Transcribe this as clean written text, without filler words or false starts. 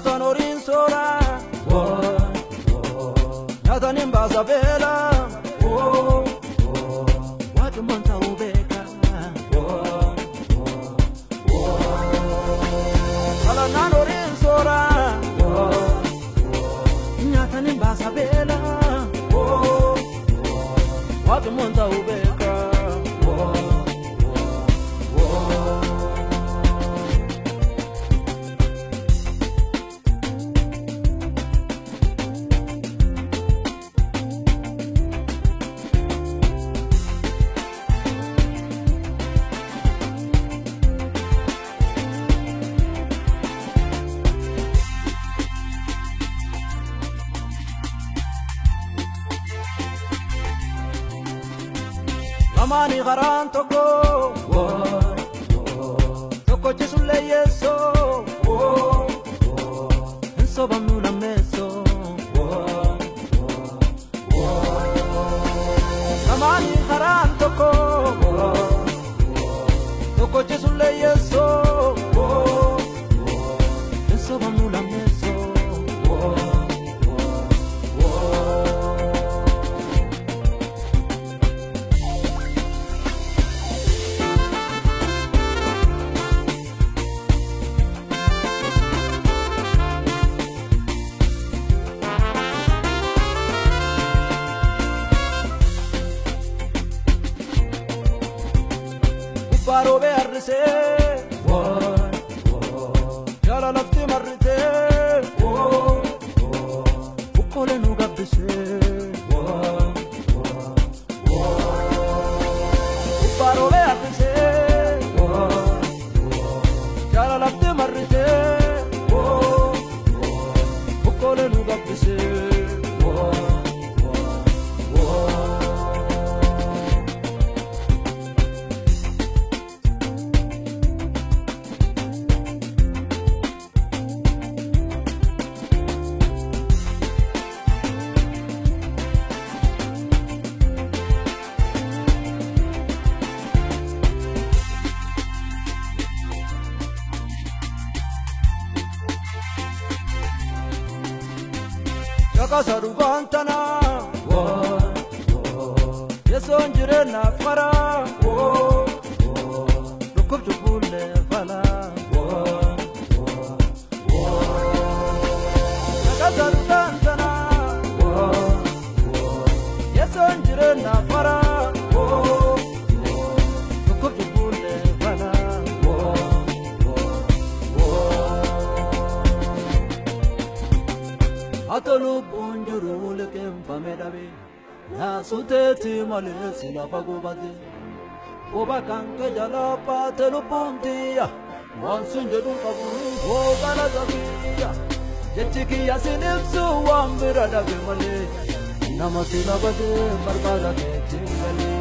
Tanorin sola, Natanin Basabella, what a monta ubeka, Alananorin sola, Natanin Basabella, what a monta ubeka. Amani garan toko, toko chisulle yeso, enso bamula meso. Amani garan toko, toko chisulle yeso, enso bamula meso. Paro verse, ya la lafti marrite, ukole nuga bise, paro verse, ya la lafti marrite, ukole nuga bise. Kasaru Guantana, Yeson Jirena Fara, Look to Bule Fala, Kasaru Guantana, Yeson Jirena Fara, Look to Bule Fala. Atolu bunjuru lekem pamedabe, na suteti malesi na pagubade. Oba kanke jala patelu puntia, monsunje dumpaburu ogala zabiya. Jechiki yasinipsu wambira dabe male, namasila bade barbada ke tingale.